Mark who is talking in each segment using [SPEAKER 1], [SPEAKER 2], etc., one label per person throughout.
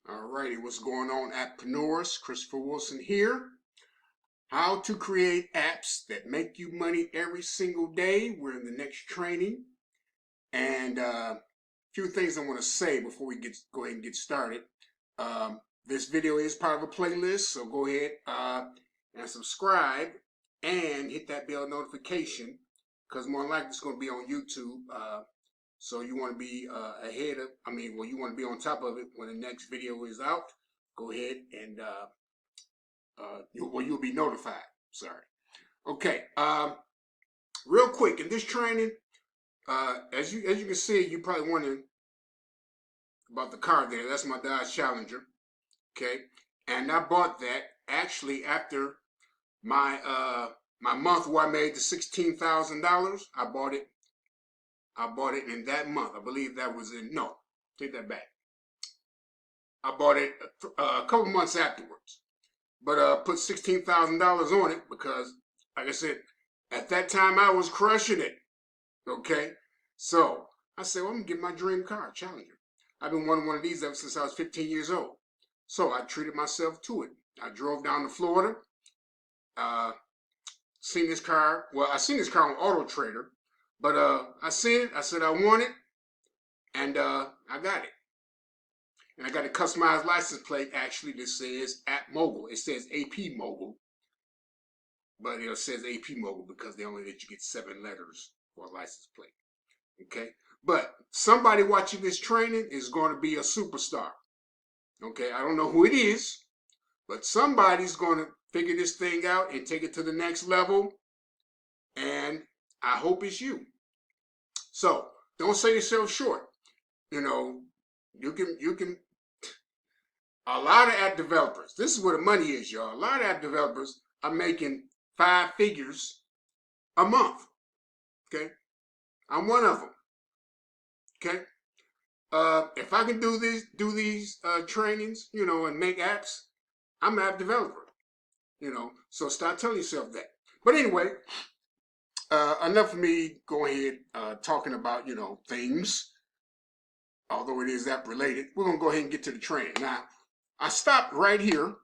[SPEAKER 1] Alrighty, what's going on, Appreneurs? Christopher Wilson here. How to create apps that make you money every single day. We're in the next training, and a few things I want to say before we go ahead and get started. This video is part of a playlist, so go ahead and subscribe and hit that bell notification, because more than likely it's going to be on YouTube. So you want to be you want to be on top of it when the next video is out. Go ahead and you'll be notified. Sorry. Okay. Real quick, in this training, as you can see, you're probably wondering about the car there. That's my Dodge Challenger. Okay, and I bought that actually after my my month where I made the $16,000. I bought it in that month. I believe that was take that back. I bought it a couple months afterwards, but put $16,000 on it because, like I said, at that time I was crushing it. Okay, so I said, well, I'm gonna get my dream car, Challenger. I've been wanting one of these ever since I was 15 years old. So I treated myself to it. I drove down to Florida. Seen this car. Well, I seen this car on Auto Trader. But I seen it, I said I want it, and I got it. And I got a customized license plate actually that says App Mogul. It says AP Mogul, but it says AP Mogul because they only let you get 7 letters for a license plate. Okay? But somebody watching this training is going to be a superstar. Okay? I don't know who it is, but somebody's going to figure this thing out and take it to the next level, and I hope it's you. So don't sell yourself short. You know, you can. A lot of app developers. This is where the money is, y'all. A lot of app developers are making 5 figures a month. Okay, I'm one of them. Okay, if I can do these trainings, and make apps, I'm an app developer. So start telling yourself that. But anyway. Enough of me going ahead talking about, things, although it is app related. We're going to go ahead and get to the training. Now, I stopped right here.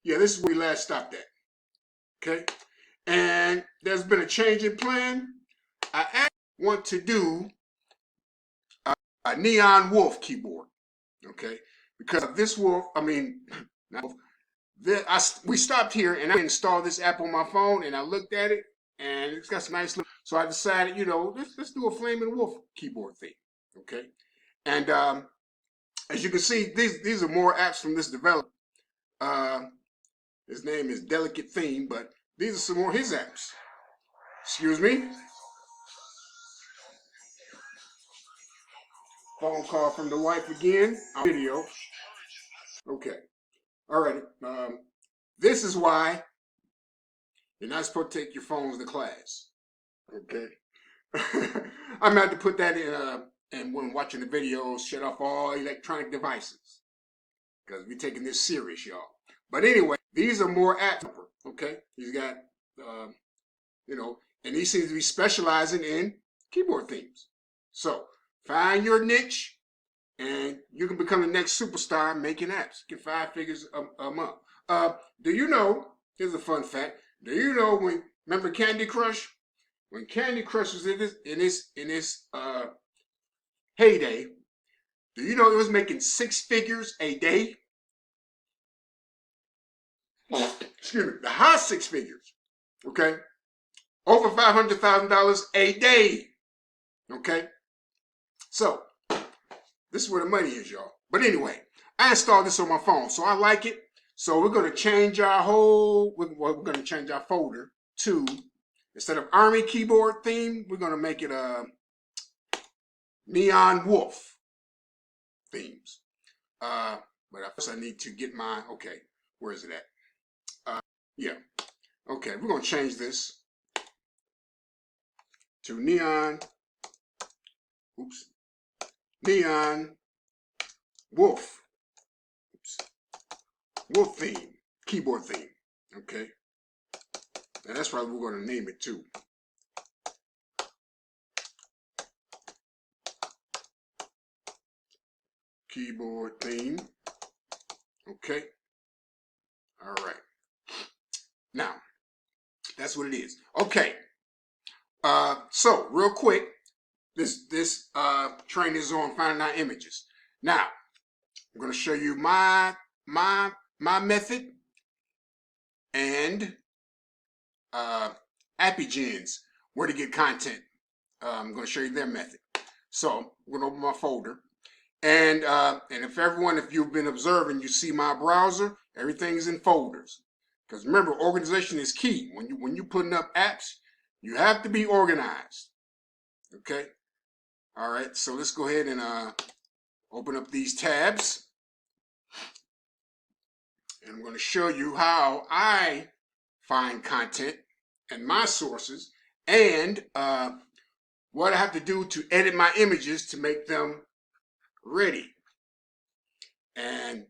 [SPEAKER 1] Yeah, this is where we last stopped at. Okay? And there's been a change in plan. I actually want to do a neon wolf keyboard. Okay? Because this wolf, we stopped here and I installed this app on my phone and I looked at it and it's got some nice look. So I decided, let's do a flaming wolf keyboard thing. Okay. And as you can see, these are more apps from this developer. His name is Delicate Theme, but these are some more of his apps. Excuse me. Phone call from the wife again. Video. Okay. All right. This is why you're not supposed to take your phones to class. Okay. I'm going to have to put that in, and when watching the videos, shut off all electronic devices. Because we're taking this serious, y'all. But anyway, these are more apps. Okay. He's got, and he seems to be specializing in keyboard themes. So find your niche and you can become the next superstar making apps. Get 5 figures a month. Do you know, here's a fun fact, do you know remember Candy Crush? When Candy Crush was in its heyday, do you know it was making 6 figures a day? Excuse me, the high 6 figures, okay? Over $500,000 a day, okay? So, this is where the money is, y'all. But anyway, I installed this on my phone, so I like it. So we're going to change our we're going to change our folder to, instead of Army keyboard theme, we're going to make it a Neon Wolf themes. But first I need to get my, okay, where is it at? Yeah. Okay, we're going to change this to Neon Wolf. Wolf theme, keyboard theme, okay? And that's what we're going to name it too. keyboard theme. Okay. All right. Now, that's what it is. Okay. So real quick, this training is on finding out images. Now, I'm going to show you my method and AppyGEN's where to get content. I'm going to show you their method. So I'm going to open my folder, and if you've been observing, you see my browser. Everything's in folders, because remember, organization is key. When you're putting up apps, you have to be organized. Okay. All right. So let's go ahead and open up these tabs. And I'm going to show you how I find content and my sources, and what I have to do to edit my images to make them ready. And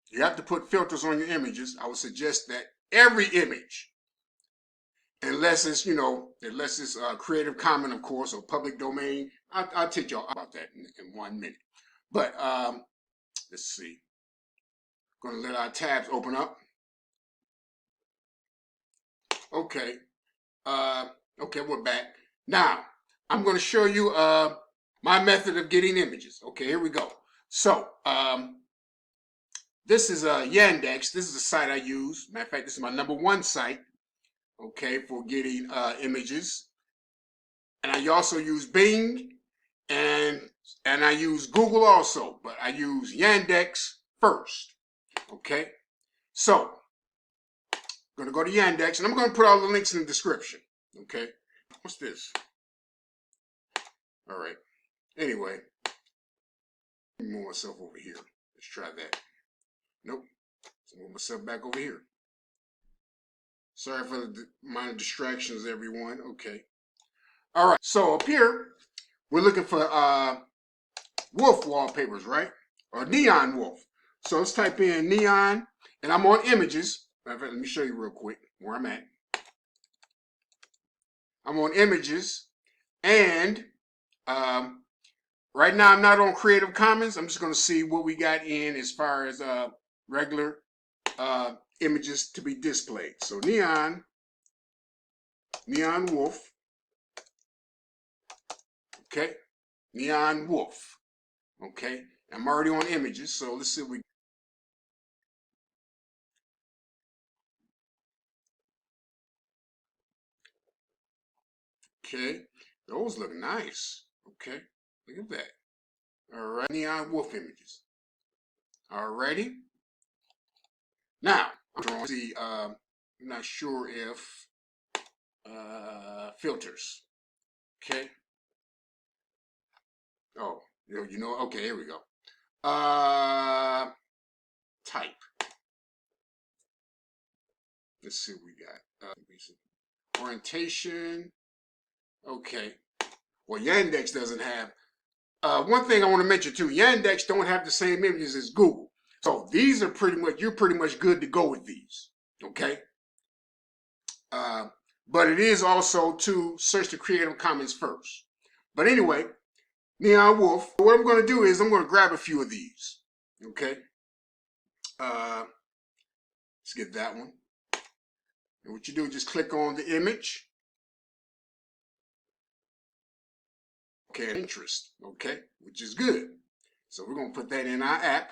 [SPEAKER 1] you have to put filters on your images. I would suggest that every image, unless it's Creative Commons, of course, or public domain. I'll teach y'all about that in 1 minute. But let's see. Going to let our tabs open up. Okay. Okay, we're back. Now, I'm going to show you my method of getting images. Okay, here we go. So, this is Yandex. This is a site I use. Matter of fact, this is my #1 site, okay, for getting images. And I also use Bing, and I use Google also, but I use Yandex first. Okay, so I'm going to go to Yandex, and I'm going to put all the links in the description. Okay, what's this? All right. Anyway, let me move myself over here. Let's try that. Nope. Let's move myself back over here. Sorry for the minor distractions, everyone. Okay. All right. So up here, we're looking for wolf wallpapers, right? Or neon wolf. So let's type in neon, and I'm on images. Let me show you real quick where I'm at. I'm on images, and right now I'm not on Creative Commons. I'm just going to see what we got in as far as regular images to be displayed. So neon wolf. Okay, neon wolf. Okay, I'm already on images, so let's see what we. Okay, those look nice. Okay, look at that. All right, neon wolf images. Alrighty. Now, I'm trying to see, I'm not sure if filters. Okay. Oh, okay, here we go. Type. Let's see what we got. Orientation. Okay. Well, Yandex doesn't have. One thing I want to mention too, Yandex don't have the same images as Google. So these are you're pretty much good to go with these. Okay. But it is also to search the Creative Commons first. But anyway, Neon Wolf, what I'm going to do is I'm going to grab a few of these. Okay. Let's get that one. And what you do is just click on the image. Okay, interest, okay, which is good. So we're going to put that in our app.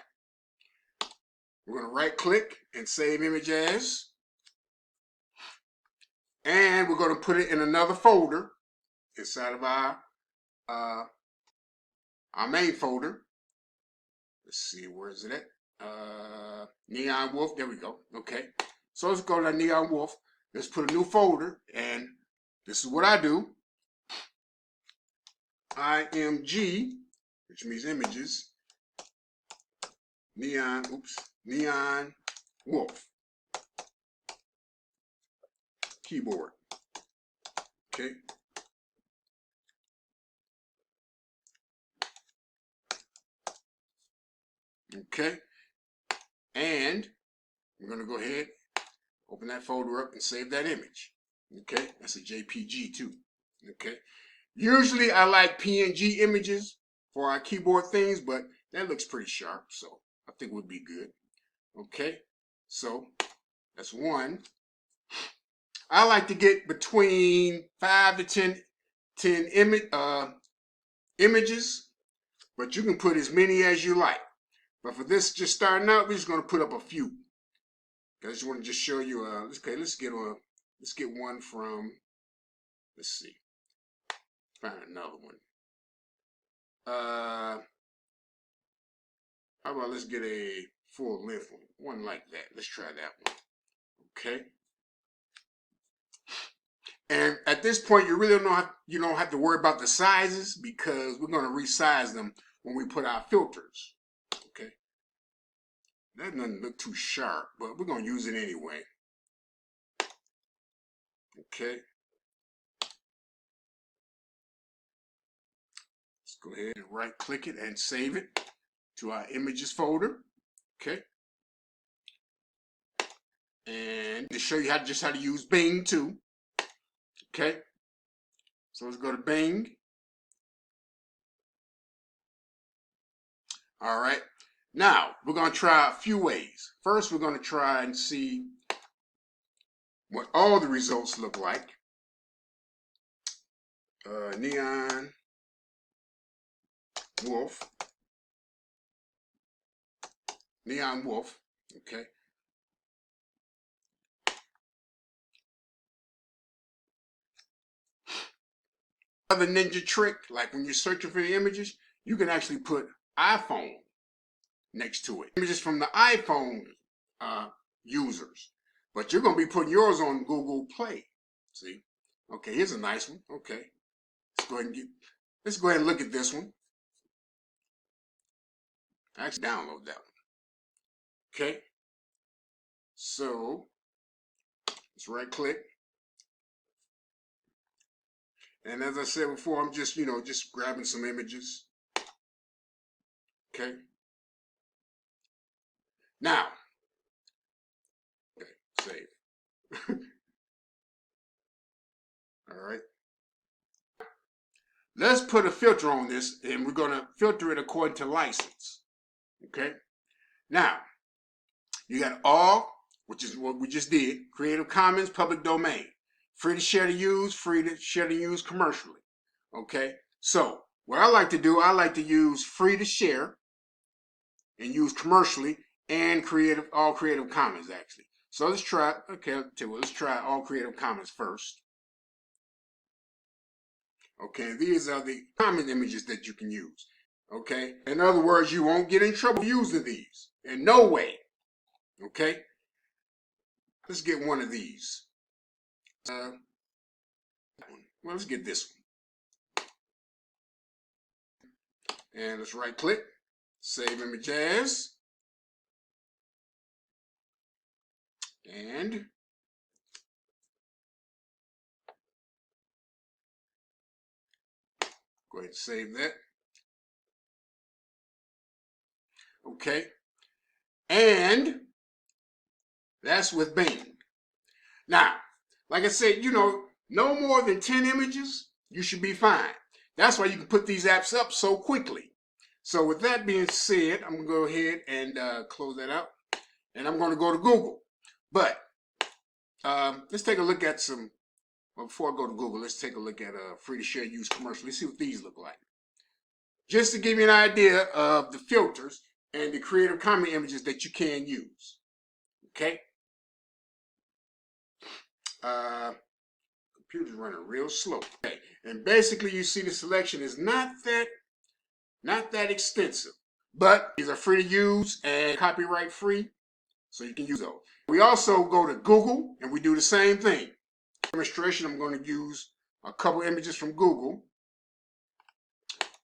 [SPEAKER 1] We're going to right click and save image as. And we're going to put it in another folder inside of our main folder. Let's see, where is it at? Neon Wolf, there we go. Okay, so let's go to Neon Wolf. Let's put a new folder, and this is what I do. IMG, which means images, neon wolf, keyboard, okay. Okay, and we're going to go ahead, open that folder up and save that image. Okay, that's a JPG too. Okay. Usually I like PNG images for our keyboard things, but That looks pretty sharp, so I think we'll be good. Okay, so that's one. I like to get between 5 to 10 images, but you can put as many as you like. But for this, just starting out, we're just going to put up a few. I just want to just show you. Okay, let's get one from. Let's see. Find another one. How about let's get a full length one like that. Let's try that one. Okay. And at this point, you really don't have to worry about the sizes because we're going to resize them when we put our filters. Okay. That doesn't look too sharp, but we're going to use it anyway. Okay. Let's go ahead and right click it and save it to our images folder. Okay. And to show you how to use Bing too. Okay. So let's go to Bing. All right. Now we're going to try a few ways. First, we're going to try and see what all the results look like. Neon Wolf. Neon Wolf. Okay. Another ninja trick, like when you're searching for the images, you can actually put iPhone next to it. Images from the iPhone users. But you're going to be putting yours on Google Play. See? Okay, here's a nice one. Okay. Let's go ahead and look at this one. Actually download that one. Okay. So let's right click. And as I said before, I'm just, just grabbing some images. Okay. Now, okay, save. All right. Let's put a filter on this, and we're going to filter it according to license. Okay. Now, you got all, which is what we just did, Creative Commons, public domain. Free to share to use, free to share to use commercially. Okay. So, what I like to do, I like to use free to share and use commercially and all Creative Commons actually. So let's try, okay, let's try all Creative Commons first. Okay, these are the common images that you can use. Okay, in other words, you won't get in trouble using these. In no way. Okay, let's get one of these. Well, let's get this one. And let's right click, save image as. And go ahead and save that. Okay. And that's with Bing. Now, like I said, no more than 10 images, you should be fine. That's why you can put these apps up so quickly. So with that being said, I'm going to go ahead and close that out. And I'm going to go to Google. But let's take a look at some, well, before I go to Google, let's take a look at free to share use commercial. Let's see what these look like. Just to give you an idea of the filters and the Creative Commons images that you can use. Okay? Computer's running real slow. Okay. And basically you see the selection is not that extensive. But these are free to use and copyright free. So you can use those. We also go to Google and we do the same thing. For demonstration, I'm going to use a couple images from Google.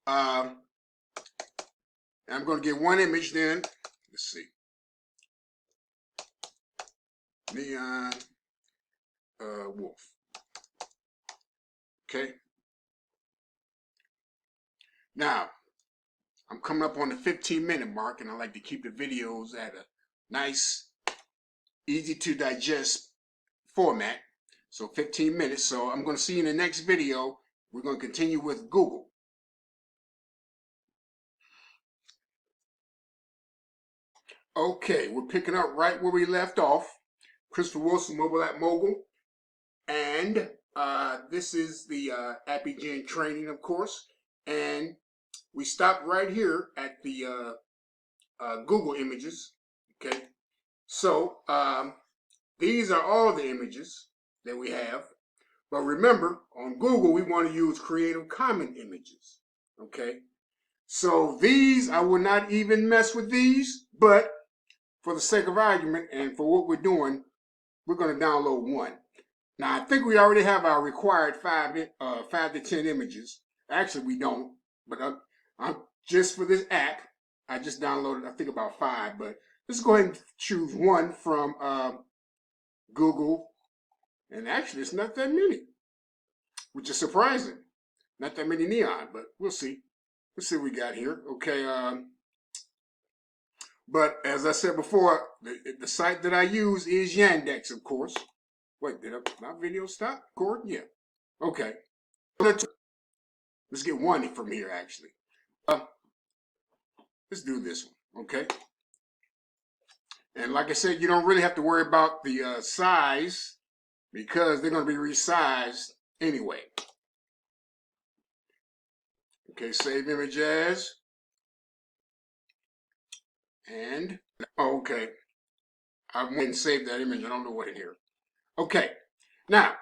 [SPEAKER 1] And I'm going to get one image then. Let's see. Neon Wolf. Okay. Now, I'm coming up on the 15-minute mark, and I like to keep the videos at a nice, easy to digest format. So 15 minutes. So I'm going to see you in the next video. We're going to continue with Google. Okay, we're picking up right where we left off. Christopher Wilson, Mobile App Mogul. And this is the AppyGEN training, of course. And we stopped right here at the Google images. Okay, so these are all the images that we have. But remember, on Google, we want to use Creative Commons images. Okay, so these, I will not even mess with these, but for the sake of argument and for what we're doing, we're going to download one. Now, I think we already have our required 5 to 10 images. Actually, we don't, but I'm just for this app, I just downloaded, I think, about 5, but let's go ahead and choose one from Google. And actually, it's not that many, which is surprising. Not that many neon, but we'll see. Let's see what we got here. Okay, but as I said before, the site that I use is Yandex, of course. Wait, did my video stop recording? Yeah. Okay. Let's get one from here, actually. Let's do this one, okay? And like I said, you don't really have to worry about the size because they're going to be resized anyway. Okay, save image as. And, okay. I went and saved that image. I don't know what in here. Okay, now,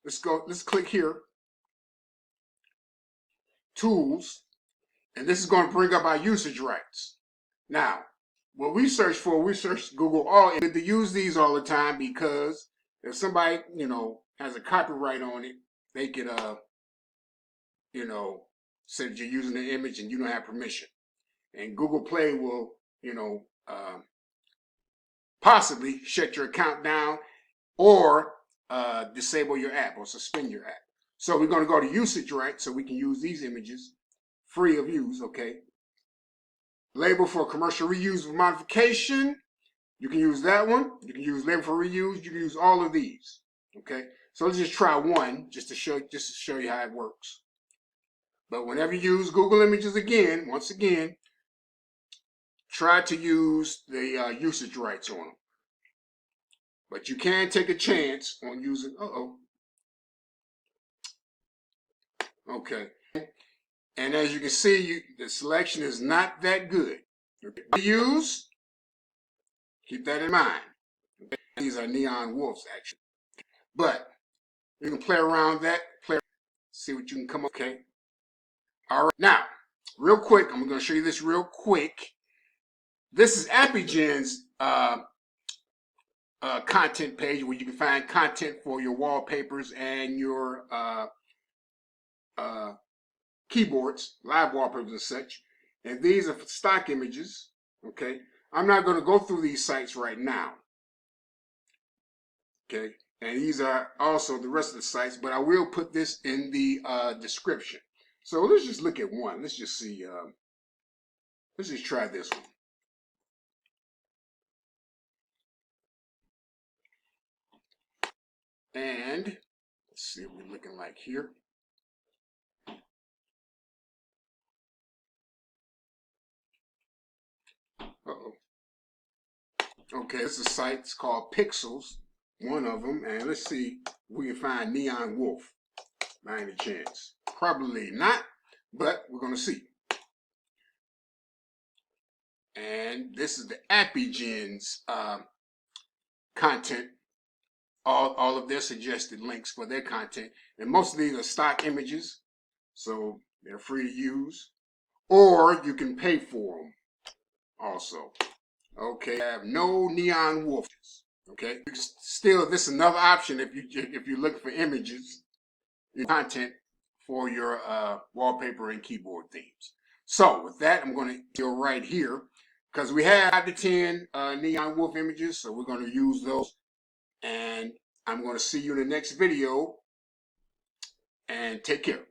[SPEAKER 1] let's click here. Tools. And this is going to bring up our usage rights. Now, what we search Google all to use these all the time because if somebody, has a copyright on it, they could, say that you're using the image and you don't have permission. And Google Play will, possibly shut your account down or disable your app or suspend your app. So we're going to go to usage rights so we can use these images free of use, okay? Label for commercial reuse with modification. You can use that one. You can use label for reuse. You can use all of these, okay? So let's just try one just to show you how it works. But whenever you use Google Images again, once again, try to use the usage rights on them. But you can take a chance on using, okay. And as you can see, the selection is not that good. Use, keep that in mind. Okay. These are neon wolves, actually. But you can play around that, see what you can come up. Okay. All right. Now, real quick, I'm going to show you this real quick. This is AppyGEN's content page where you can find content for your wallpapers and your keyboards, live wallpapers and such. And these are stock images, okay? I'm not going to go through these sites right now, okay? And these are also the rest of the sites, but I will put this in the description. So let's just look at one. Let's just see. Let's just try this one. And let's see what we're looking like here. Okay, this is a site. It's called Pixels, one of them. And let's see if we can find Neon Wolf by any chance. Probably not, but we're going to see. And this is the AppyGEN's content. All of their suggested links for their content. And most of these are stock images, so they're free to use. Or you can pay for them also. Okay, I have no neon wolves. Okay, still, this is another option if you look for images, content for your wallpaper and keyboard themes. So with that, I'm going to go right here because we have 5 to 10 neon wolf images, so we're going to use those. And I'm going to see you in the next video. And take care.